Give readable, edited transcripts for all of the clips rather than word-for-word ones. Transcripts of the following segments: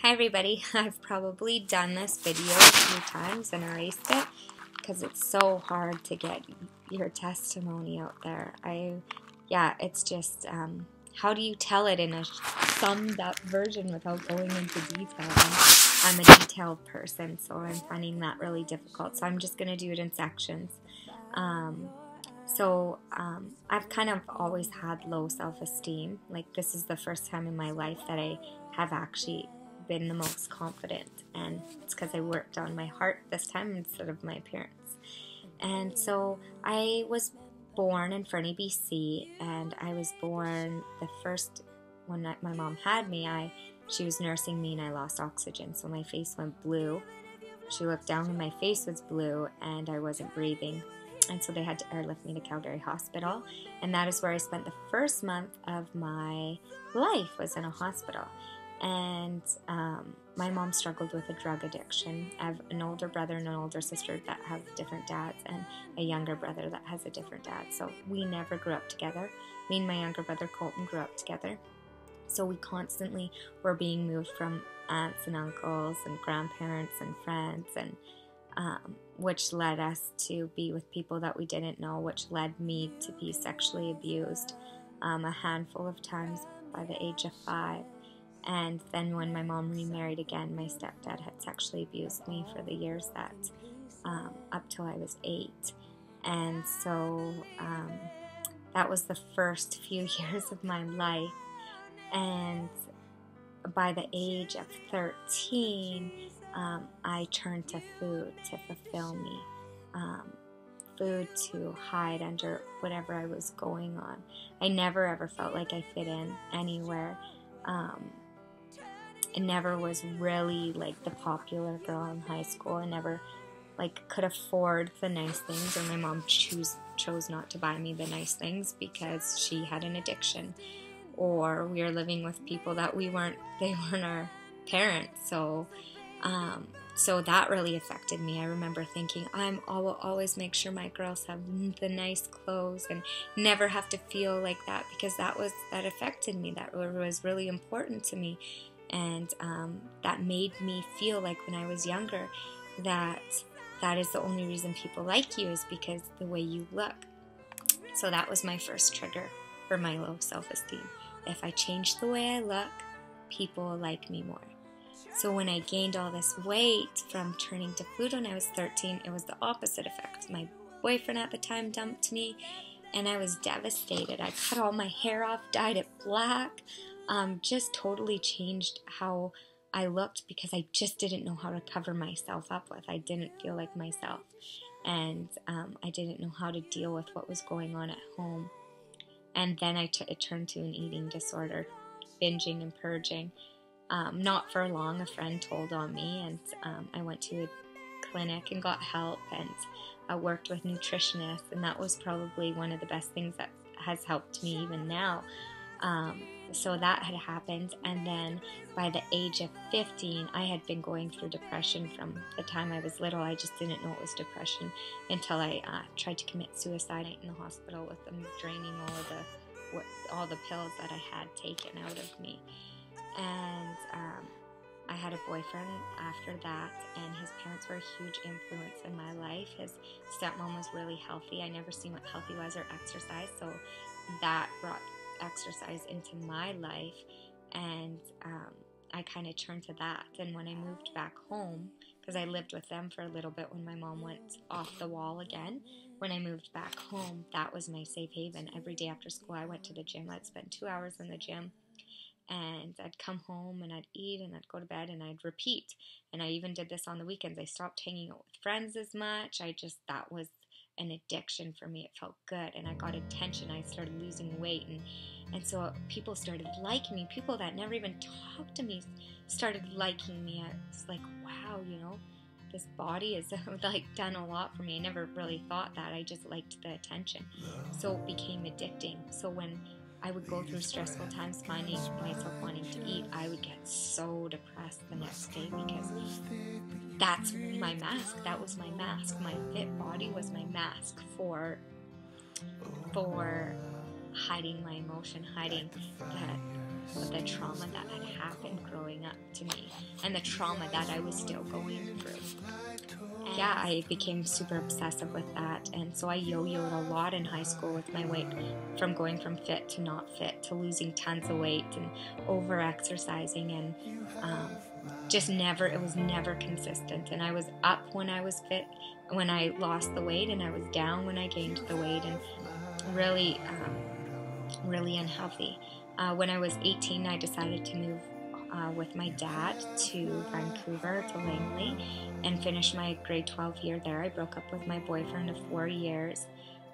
Hi everybody, I've probably done this video a few times and erased it because it's so hard to get your testimony out there. It's just, how do you tell it in a summed up version without going into detail? I'm a detailed person, so I'm finding that really difficult. So I'm just going to do it in sections. I've kind of always had low self-esteem. Like, this is the first time in my life that I have actually been the most confident, and it's because I worked on my heart this time instead of my appearance. And so I was born in Fernie, BC, and I was born the first one that my mom had me. She was nursing me and I lost oxygen, so my face went blue. She looked down and my face was blue and I wasn't breathing. And so they had to airlift me to Calgary Hospital, and that is where I spent the first month of my life, was in a hospital. And my mom struggled with a drug addiction. I have an older brother and an older sister that have different dads, and a younger brother that has a different dad. So we never grew up together. Me and my younger brother Colton grew up together. So we constantly were being moved from aunts and uncles and grandparents and friends, and which led us to be with people that we didn't know, which led me to be sexually abused a handful of times by the age of 5. And then when my mom remarried again, my stepdad had sexually abused me for the years that, up till I was 8. And so that was the first few years of my life. And by the age of 13, I turned to food to fulfill me. Food to hide under whatever I was going on. I never ever felt like I fit in anywhere. I never was really like the popular girl in high school. I never could afford the nice things, or my mom chose not to buy me the nice things because she had an addiction, or we were living with people that they weren't our parents. So that really affected me. I remember thinking, I will always make sure my girls have the nice clothes and never have to feel like that, because that affected me. That was really important to me. And that made me feel like when I was younger that is the only reason people like you, is because the way you look. So that was my first trigger for my low self-esteem. If I change the way I look, people will like me more. So when I gained all this weight from turning to food when I was 13, it was the opposite effect. My boyfriend at the time dumped me, and I was devastated. I cut all my hair off, dyed it black, just totally changed how I looked, because I just didn't know how to cover myself up with. I didn't feel like myself, and I didn't know how to deal with what was going on at home. And then it turned to an eating disorder, binging and purging. Not for long, a friend told on me, and I went to a clinic and got help, and I worked with nutritionists, and that was probably one of the best things that has helped me even now. So that had happened, and then by the age of 15, I had been going through depression from the time I was little. I just didn't know it was depression until I tried to commit suicide in the hospital with them draining all the pills that I had taken out of me. And I had a boyfriend after that, and his parents were a huge influence in my life. His stepmom was really healthy. I never seen what healthy was, or exercise, so that brought exercise into my life, and I kind of turned to that. And when I moved back home, because I lived with them for a little bit when my mom went off the wall again, when I moved back home, that was my safe haven. Every day after school, I went to the gym. I'd spend 2 hours in the gym, and I'd come home and I'd eat and I'd go to bed and I'd repeat. And I even did this on the weekends. I stopped hanging out with friends as much. That was an addiction for me. It felt good, and I got attention. I started losing weight, and so people started liking me. People that never even talked to me started liking me. I was like, wow, this body has done a lot for me. I never really thought that. I just liked the attention. So it became addicting. So when I would go through stressful times finding myself wanting to eat, I would get so depressed the next day, because that's my mask. That was my mask. My fit body was my mask for hiding my emotion, hiding but the trauma that had happened growing up to me, and the trauma that I was still going through. Yeah, I became super obsessive with that, and so I yo-yoed a lot in high school with my weight, from going from fit to not fit to losing tons of weight and over-exercising, and it was never consistent. And I was up when I was fit, when I lost the weight, and I was down when I gained the weight, and really, really unhealthy. When I was 18, I decided to move with my dad to Vancouver, to Langley, and finish my grade 12 year there. I broke up with my boyfriend of 4 years,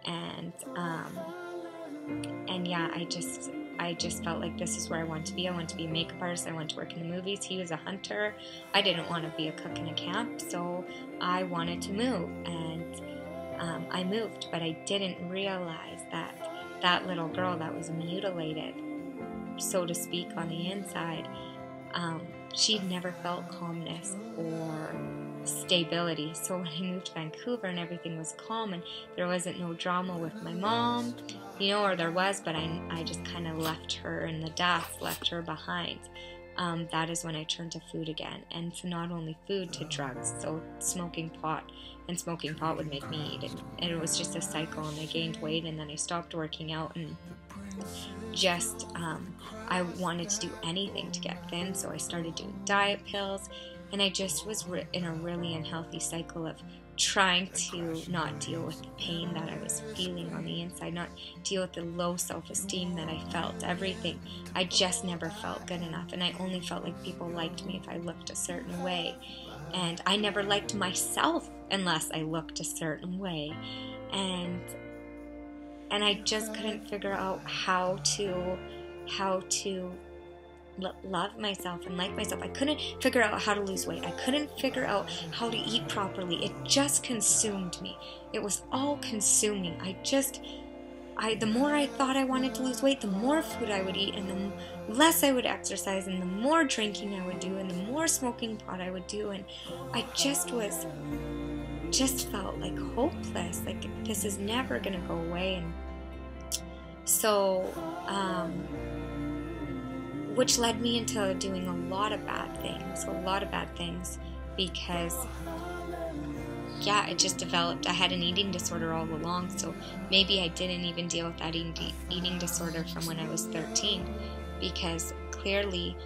and yeah, I just felt like this is where I want to be. I want to be a makeup artist. I want to work in the movies. He was a hunter. I didn't want to be a cook in a camp, so I wanted to move, and I moved, but I didn't realize that little girl that was mutilated, so to speak, on the inside, she'd never felt calmness or stability. So when I moved to Vancouver and everything was calm and there wasn't no drama with my mom, or there was, but I just kind of left her in the dust, left her behind. That is when I turned to food again, and to not only food, to drugs. So smoking pot, and smoking pot would make me eat it, and it was just a cycle, and I gained weight, and then I stopped working out, and just I wanted to do anything to get thin, so I started doing diet pills, and I just was in a really unhealthy cycle of trying to not deal with the pain that I was feeling on the inside, not deal with the low self-esteem that I felt, everything. I just never felt good enough, and I only felt like people liked me if I looked a certain way, and I never liked myself unless I looked a certain way, and I just couldn't figure out how to love myself and like myself. I couldn't figure out how to lose weight. I couldn't figure out how to eat properly. It just consumed me. It was all consuming. The more I thought I wanted to lose weight, the more food I would eat, and the less I would exercise, and the more drinking I would do, and the more smoking pot I would do, and I just felt like hopeless, like this is never gonna go away. And so which led me into doing a lot of bad things, because it just developed. I had an eating disorder all along, so maybe I didn't even deal with that eating disorder from when I was 13, because clearly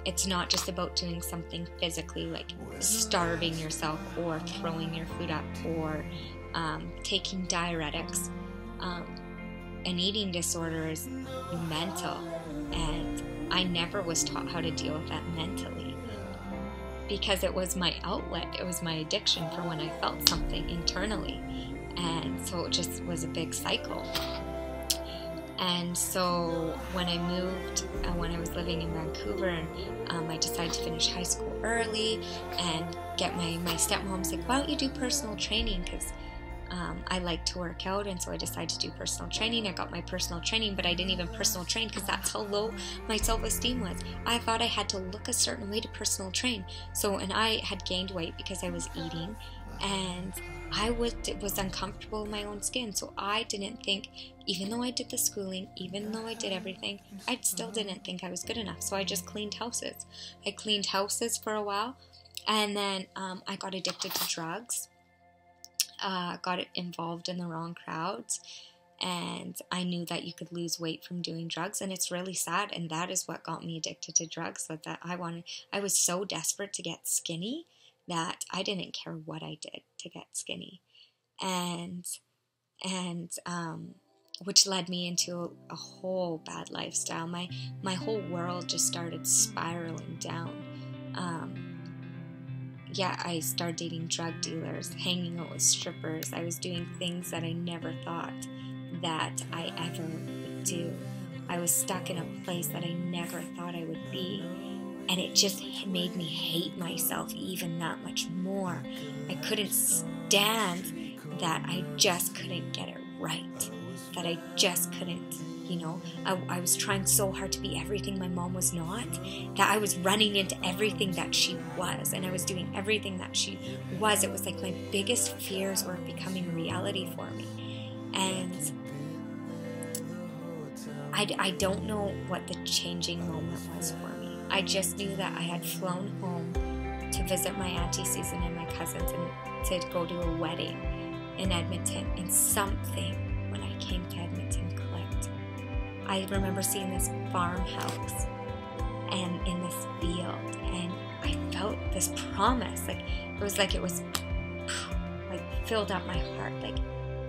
it's not just about doing something physically, like starving yourself or throwing your food up or taking diuretics. An eating disorder is mental, and I never was taught how to deal with that mentally, because it was my outlet, it was my addiction for when I felt something internally, and so it just was a big cycle. And so when I moved, when I was living in Vancouver, and I decided to finish high school early and get my stepmom's like, why don't you do personal training, because I like to work out, and so I decided to do personal training. I got my personal training, but I didn't even personal train because that's how low my self-esteem was. I thought I had to look a certain way to personal train. And I had gained weight because I was eating, and I was uncomfortable in my own skin. So I didn't think, even though I did the schooling, even though I did everything, I still didn't think I was good enough. So I just cleaned houses. I cleaned houses for a while, and then I got addicted to drugs. Got involved in the wrong crowds, and I knew that you could lose weight from doing drugs, and it's really sad, and that is what got me addicted to drugs. That I was so desperate to get skinny that I didn't care what I did to get skinny, and which led me into a whole bad lifestyle. My whole world just started spiraling down. I started dating drug dealers, hanging out with strippers. I was doing things that I never thought that I ever would do. I was stuck in a place that I never thought I would be, and it just made me hate myself even that much more. I couldn't stand that I just couldn't get it right, that I just couldn't, I was trying so hard to be everything my mom was not, that I was running into everything that she was, and I was doing everything that she was. It was like my biggest fears were becoming reality for me. And I don't know what the changing moment was for me. I just knew that I had flown home to visit my auntie Susan and my cousins and to go to a wedding in Edmonton, and something when I came to Edmonton clicked. I remember seeing this farmhouse and in this field, and I felt this promise, like it was like filled up my heart, like,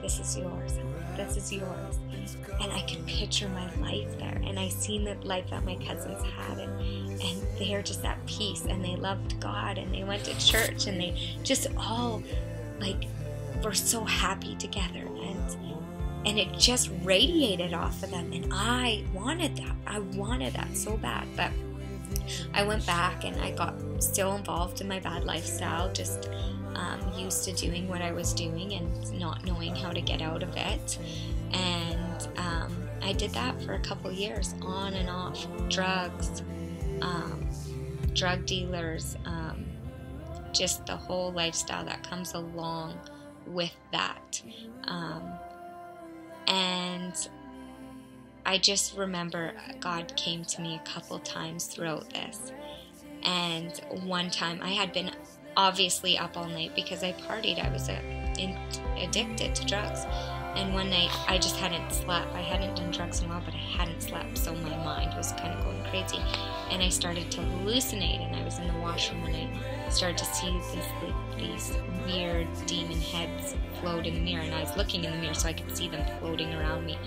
this is yours, this is yours. And I could picture my life there, and I seen the life that my cousins had, and they're just at peace, and they loved God, and they went to church, and they just all like were so happy together, and it just radiated off of them, and I wanted that so bad. But I went back and I got still involved in my bad lifestyle, just used to doing what I was doing and not knowing how to get out of it. And I did that for a couple years, on and off. Drugs, drug dealers, just the whole lifestyle that comes along with that. And I just remember God came to me a couple times throughout this. And one time I had been obviously up all night because I partied. I was addicted to drugs. And one night I just hadn't slept. I hadn't done drugs in a while, but I hadn't slept, so my mind was kind of going crazy. And I started to hallucinate, and I was in the washroom and I started to see these weird demon heads float in the mirror, and I was looking in the mirror so I could see them floating around me.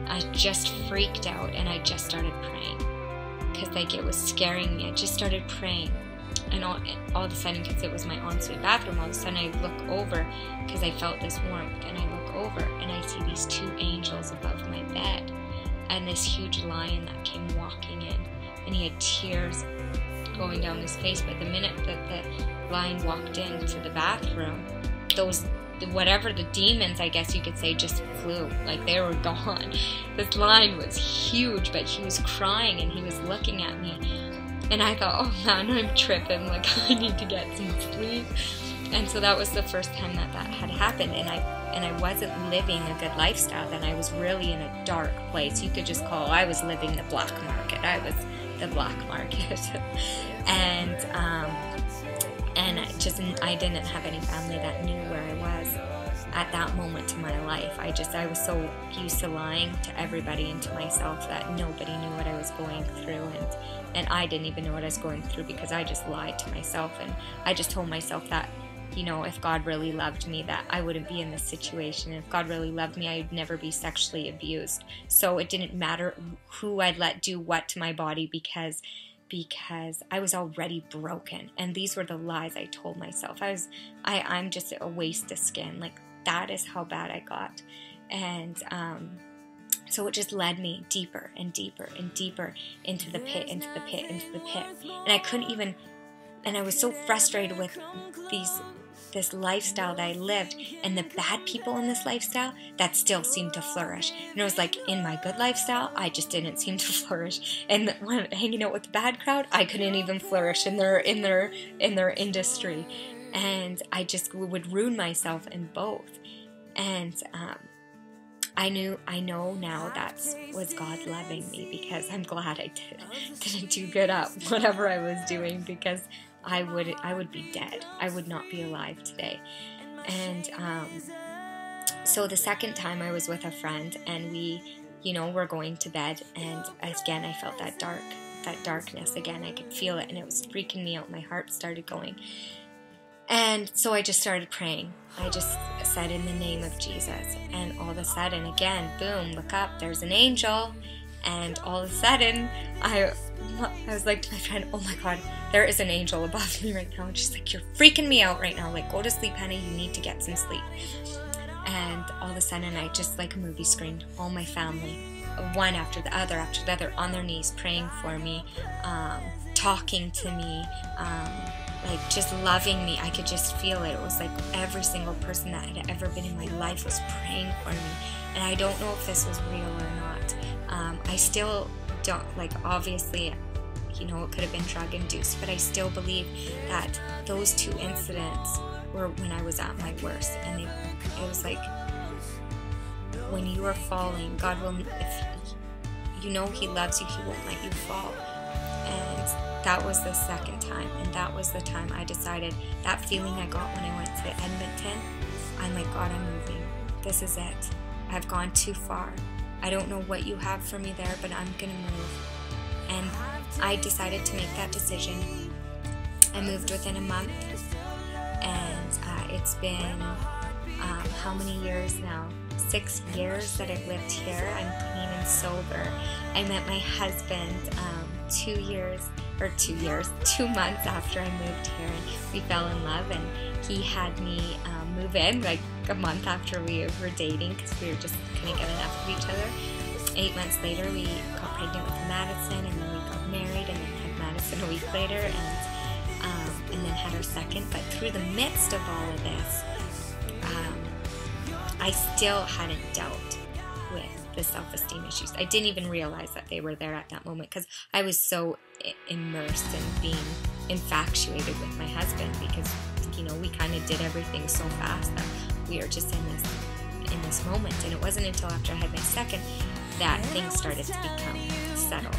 I just freaked out, and I just started praying because like it was scaring me. I just started praying, and all of a sudden, because it was my ensuite bathroom, all of a sudden I look over because I felt this warmth, and I look over and I see these two angels above my bed, and this huge lion that came walking in, and he had tears going down his face. But the minute that the lion walked into the bathroom, those whatever the demons, I guess you could say, just flew, like they were gone. This lion was huge, but he was crying and he was looking at me, and I thought, oh man, I'm tripping, like I need to get some sleep. And so that was the first time that had happened, and I wasn't living a good lifestyle then. I was really in a dark place. You could just call, I was living the black market. I was the black market. And I didn't have any family that knew where I was at that moment in my life. I was so used to lying to everybody and to myself that nobody knew what I was going through, and I didn't even know what I was going through because I just lied to myself, and I just told myself that, you know, if God really loved me, that I wouldn't be in this situation. If God really loved me, I'd never be sexually abused. So it didn't matter who I'd let do what to my body because I was already broken. And these were the lies I told myself. I'm just a waste of skin. Like, that is how bad I got. And so it just led me deeper and deeper and deeper into the pit, into the pit, into the pit. And I couldn't even, and I was so frustrated with this lifestyle that I lived, and the bad people in this lifestyle that still seemed to flourish. And it was like, in my good lifestyle, I just didn't seem to flourish. And when hanging out with the bad crowd, I couldn't even flourish in their industry. And I just would ruin myself in both. And I know now that was God loving me, because I'm glad I didn't do good at whatever I was doing, because I would be dead. I would not be alive today. And so the second time I was with a friend, and we, were going to bed, and again I felt that darkness again. I could feel it, and it was freaking me out. My heart started going. And so I just started praying. I just said, in the name of Jesus. And all of a sudden, again, boom, look up, there's an angel. And all of a sudden, I was like to my friend, oh my God, there is an angel above me right now. And she's like, you're freaking me out right now. Like, go to sleep, honey. You need to get some sleep. And all of a sudden, I just, like a movie screen, all my family, one after the other, on their knees, praying for me, talking to me, like just loving me. I could just feel it. It was like every single person that had ever been in my life was praying for me. And I don't know if this was real or not. I still don't, like, obviously, it could have been drug induced, but I still believe that those two incidents were when I was at my worst. And it was like, when you are falling, God will, if you know he loves you, he won't let you fall. And that was the second time, and that was the time I decided, that feeling I got when I went to Edmonton, I'm like, God, I'm moving. This is it. I've gone too far. I don't know what you have for me there, but I'm gonna move. And I decided to make that decision. I moved within a month, and it's been how many years now? 6 years that I've lived here. I'm clean and sober. I met my husband 2 months after I moved here, and we fell in love, and he had me move in like a month after we were dating because we just couldn't get enough of each other. 8 months later, we got pregnant with Madison, and then we got married, and then had Madison a week later, and then had our second. But through the midst of all of this, I still hadn't dealt with the self-esteem issues. I didn't even realize that they were there at that moment because I was so immersed in being infatuated with my husband, because, you know, we kind of did everything so fast that we were just in this moment. And it wasn't until after I had my second that things started to become settled.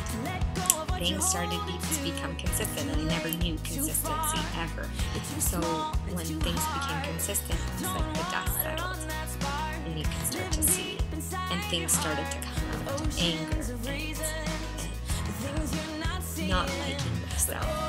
Things started to become consistent, and I never knew consistency ever. So when things became consistent, it's like the dust settled, and you can start to see, and things started to come out, anger, and not liking myself.